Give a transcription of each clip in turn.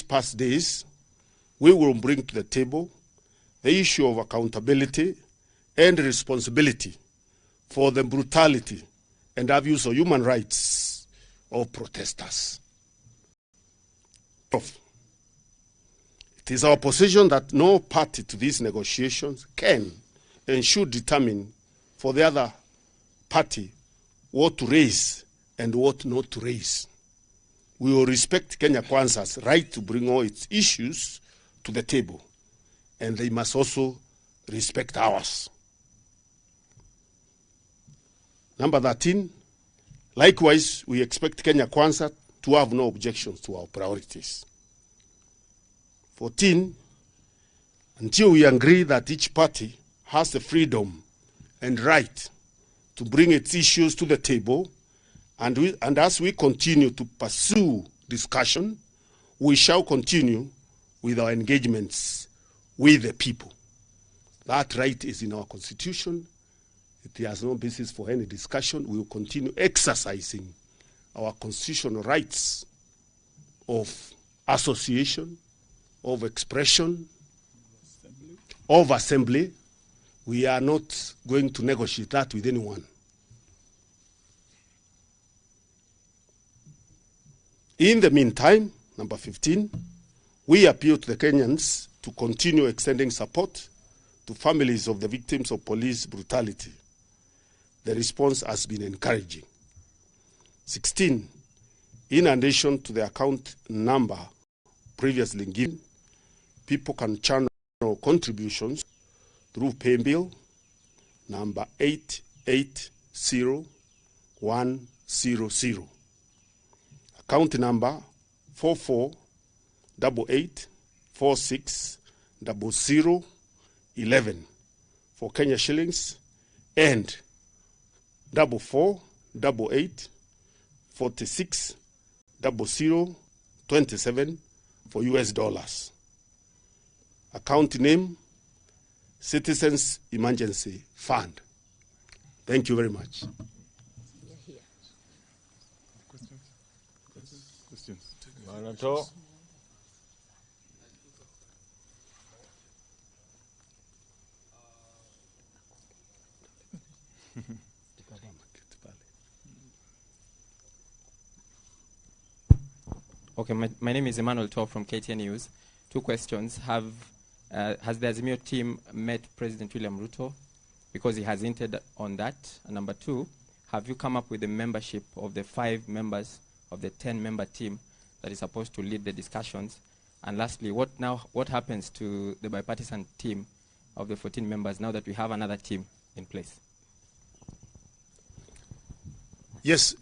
past days, we will bring to the table the issue of accountability and responsibility for the brutality and abuse of human rights of protesters. It is our position that no party to these negotiations can and should determine for the other party what to raise and what not to raise. We will respect Kenya Kwanza's right to bring all its issues to the table, and they must also respect ours. Number 13, likewise, we expect Kenya Kwanza to have no objections to our priorities. 14, until we agree that each party has the freedom and right to bring its issues to the table, and as we continue to pursue discussion, we shall continue with our engagements with the people. That right is in our constitution. It has no basis for any discussion. We will continue exercising our constitutional rights of association, of expression, of assembly. We are not going to negotiate that with anyone. In the meantime, number 15, we appeal to the Kenyans to continue extending support to families of the victims of police brutality. The response has been encouraging. 16, in addition to the account number previously given, people can channel contributions through paybill number 880100. Account number 4488460011 for Kenya shillings and 4488460027 for US dollars. Account name Citizens Emergency Fund. Thank you very much. Questions? Okay, my name is Emmanuel Tov from KTN News. 2 questions. Has the Azimio team met President William Ruto? Because he has hinted on that. And number 2, have you come up with the membership of the 5 members of the 10-member team that is supposed to lead the discussions? And lastly, what happens to the bipartisan team of the 14 members now that we have another team in place? Yes,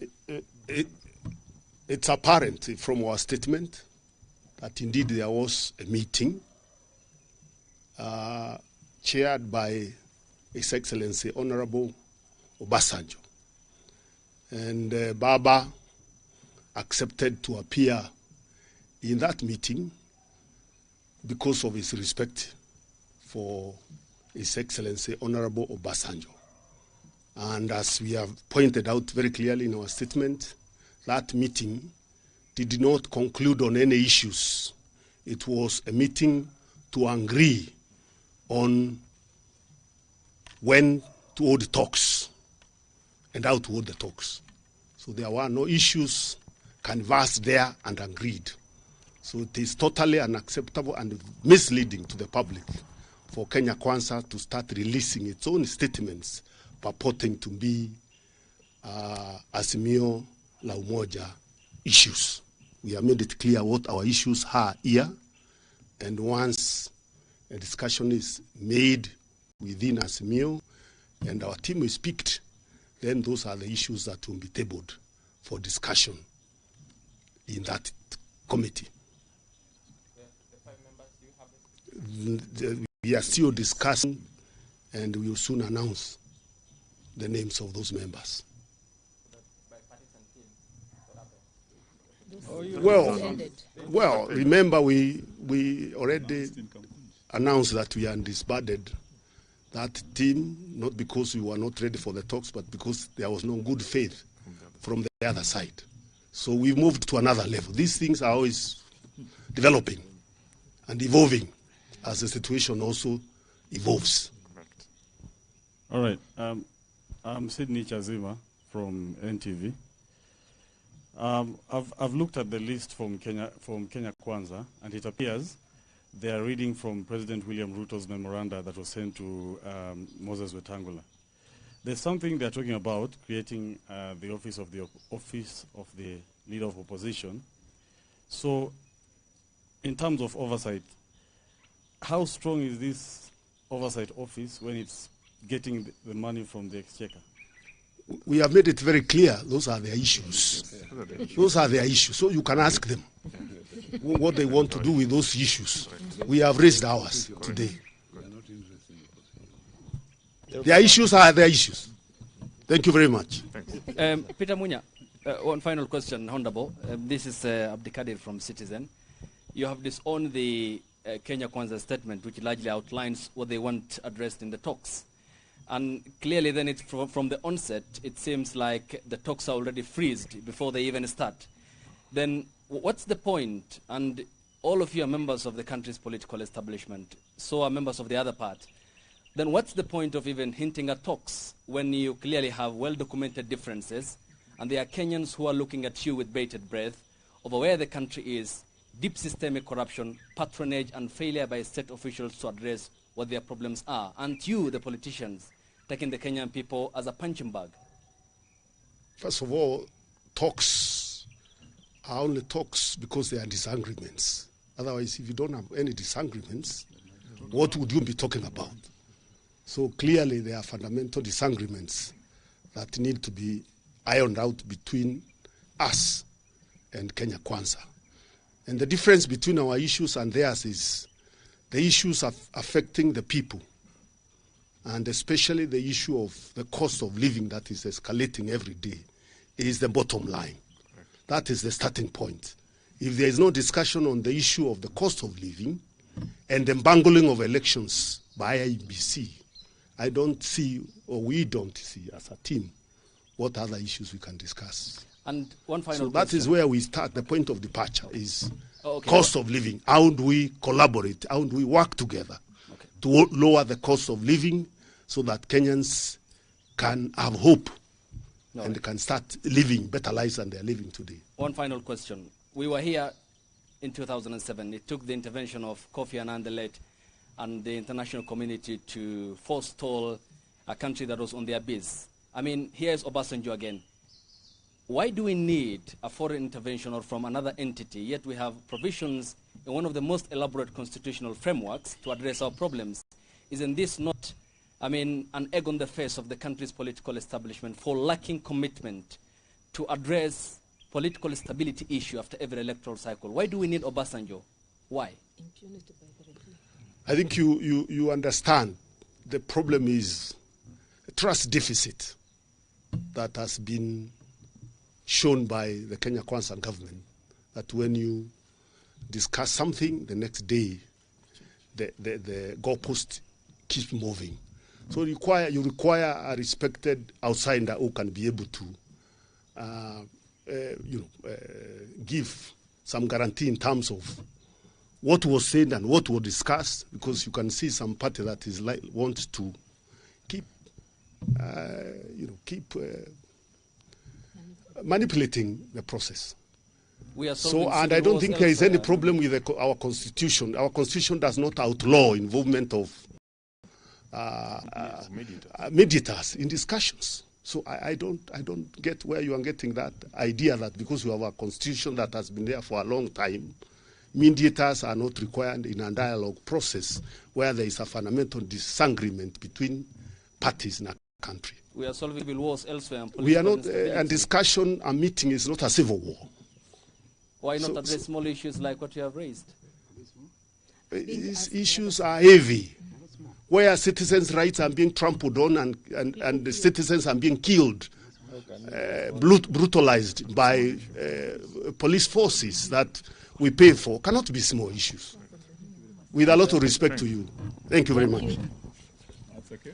it's apparent from our statement that indeed there was a meeting chaired by His Excellency Honorable Obasanjo. And Baba accepted to appear in that meeting because of his respect for His Excellency Honorable Obasanjo. And as we have pointed out very clearly in our statement, that meeting did not conclude on any issues. It was a meeting to agree on when to hold the talks and how to hold the talks. So there were no issues canvassed there and agreed. So it is totally unacceptable and misleading to the public for Kenya Kwanza to start releasing its own statements purporting to be Azimio la Umoja issues. We have made it clear what our issues are here, and once a discussion is made within Azimio and our team is picked, then those are the issues that will be tabled for discussion in that committee. The 5 members, do you have it? We are still discussing, and we will soon announce the names of those members. Well, remember we already announced that we are disbanded that team, not because we were not ready for the talks, but because there was no good faith from the other side. So we moved to another level. These things are always developing and evolving as the situation also evolves. All right. I'm Sydney Chazima from NTV. I've looked at the list from Kenya Kwanza, and it appears they are reading from President William Ruto's memoranda that was sent to Moses Wetangula. There's something they're talking about, creating the office of the leader of opposition. So, in terms of oversight, how strong is this oversight office when it's getting the money from the exchequer? We have made it very clear those are their issues. Those are their issues. So you can ask them what they want to do with those issues. We have raised ours today. Their issues are their issues. Thank you very much. Peter Munya, one final question, Honorable. This is Abdikadir from Citizen. You have disowned the Kenya Kwanza statement, which largely outlines what they want addressed in the talks. And clearly then it's from the onset, it seems like the talks are already freezed before they even start. Then what's the point? And all of you are members of the country's political establishment, so are members of the other part. Then what's the point of even hinting at talks when you clearly have well-documented differences and there are Kenyans who are looking at you with bated breath over where the country is, deep systemic corruption, patronage and failure by state officials to address what their problems are, and you, the politicians, taking the Kenyan people as a punching bag? First of all, talks are only talks because they are disagreements. Otherwise, if you don't have any disagreements, what would you be talking about? So clearly there are fundamental disagreements that need to be ironed out between us and Kenya Kwanza. And the difference between our issues and theirs is the issues are affecting the people, and especially the issue of the cost of living that is escalating every day is the bottom line. That is the starting point. If there is no discussion on the issue of the cost of living and the bungling of elections by IEBC, I don't see, or we don't see as a team, what other issues we can discuss. And one final question. That is where we start. The point of departure is okay. Cost of living. How do we collaborate? How do we work together to lower the cost of living so that Kenyans can have hope and can start living better lives than they're living today? One final question. We were here in 2007. It took the intervention of Kofi Annan the late and the international community to forestall a country that was on the abyss. I mean, here's Obasanjo again. Why do we need a foreign intervention or from another entity, yet we have provisions in one of the most elaborate constitutional frameworks to address our problems? Isn't this not, I mean, an egg on the face of the country's political establishment for lacking commitment to address political stability issue after every electoral cycle? Why do we need Obasanjo? Why? Impunity by the regime. I think you understand the problem is a trust deficit that has been shown by the Kenya Kwanza government, that when you discuss something, the next day the goalpost keeps moving. So you require a respected outsider who can be able to give some guarantee in terms of what was said and what was discussed, because you can see some party that is wants to keep manipulating the process. And I don't think there is any problem with our constitution. Our constitution does not outlaw involvement of mediators in discussions. So I don't get where you are getting that idea that because we have a constitution that has been there for a long time, mediators are not required in a dialogue process where there is a fundamental disagreement between parties in a country. We are solving civil wars elsewhere. We are not, and discussion, a meeting is not a civil war. Why not address small issues like what you have raised? These issues are heavy, where citizens' rights are being trampled on and the citizens are being killed, brutalized by police forces that we pay for, cannot be small issues. With a lot of respect to you. Thank you very much. That's okay.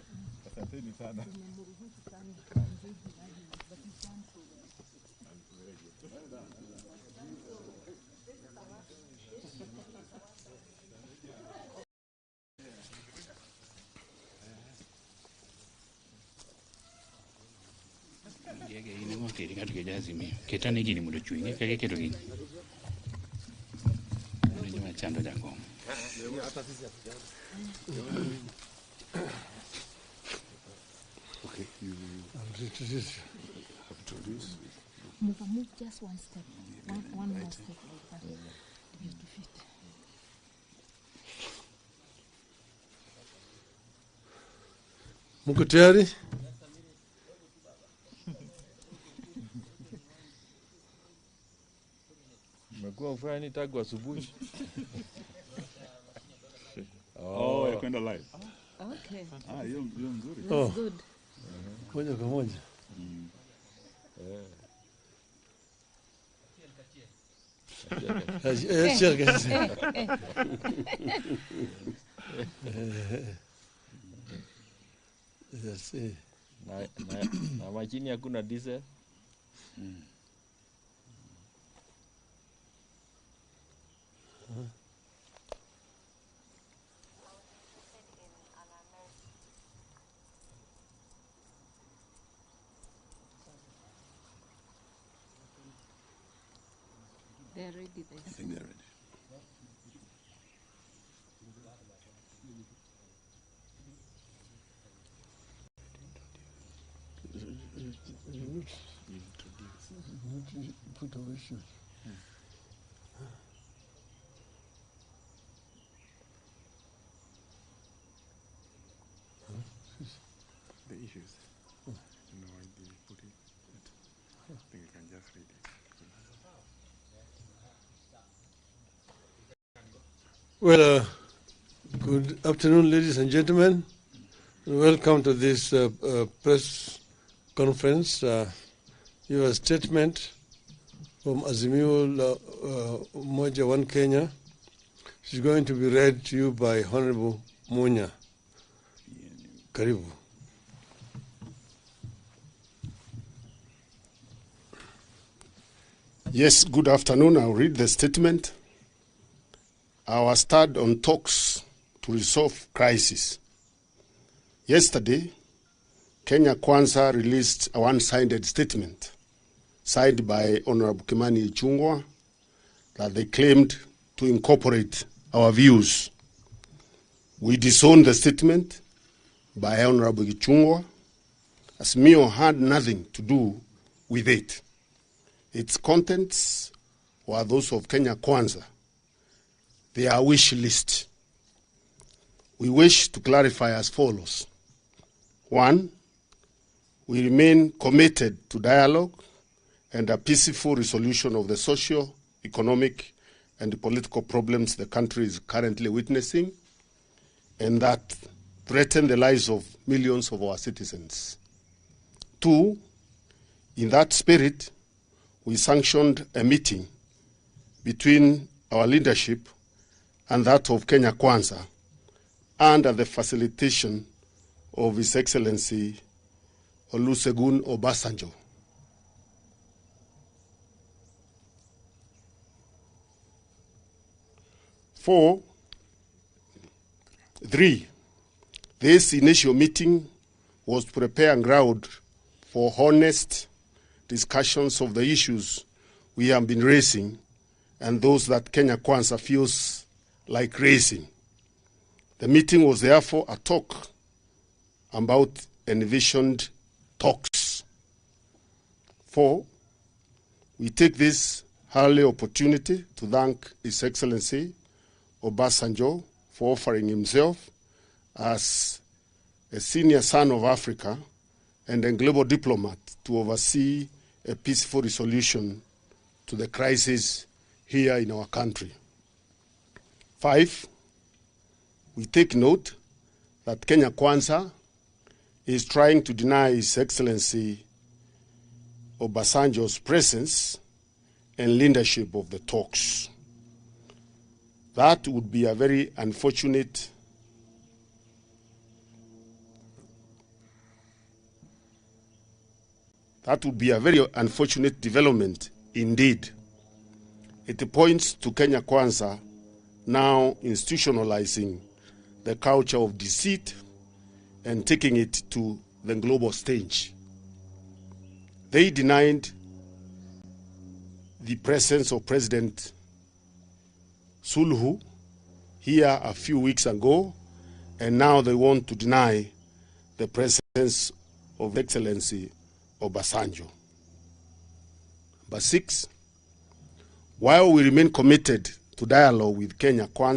Okay, you have to introduce. Move just one step. One more step like that. You to fit. Mko tayari? Mmekuwa mfanya nini tangu asubuhi? Oh, ya kwenda live. Okay. Hiyo nzuri. That's good. Moja kwa moja. Na machini hakuna diesel. They're ready. I think they're ready. Put away shoes. The issues. You know why they put it. I think you can just read it. Well, good afternoon, ladies and gentlemen. Welcome to this press conference. Your statement from Azimio Moja One Kenya is going to be read to you by Honorable Munya. Karibu. Yes, good afternoon. I'll read the statement. Our start on talks to resolve crisis. Yesterday, Kenya Kwanza released a one-sided statement signed by Honorable Kimani Ichung'wah that they claimed to incorporate our views. We disowned the statement by Honorable Ichung'wah, as Mio had nothing to do with it. Its contents were those of Kenya Kwanza. They are wish list. We wish to clarify as follows. 1, we remain committed to dialogue and a peaceful resolution of the social, economic, and political problems the country is currently witnessing and that threaten the lives of millions of our citizens. 2, in that spirit, we sanctioned a meeting between our leadership and that of Kenya Kwanza under the facilitation of His Excellency Olusegun Obasanjo. 3, this initial meeting was to prepare ground for honest discussions of the issues we have been raising and those that Kenya Kwanza feels like raising. The meeting was therefore a talk about envisioned talks. 4, we take this early opportunity to thank His Excellency Obasanjo for offering himself as a senior son of Africa and a global diplomat to oversee a peaceful resolution to the crisis here in our country. 5, we take note that Kenya Kwanza is trying to deny His Excellency Obasanjo's presence and leadership of the talks. That would be a very unfortunate development indeed. It points to Kenya Kwanza now institutionalizing the culture of deceit and taking it to the global stage. They denied the presence of President Suluhu here a few weeks ago, and now they want to deny the presence of Excellency Obasanjo. Number 6, while we remain committed to dialogue with Kenya Kwanza,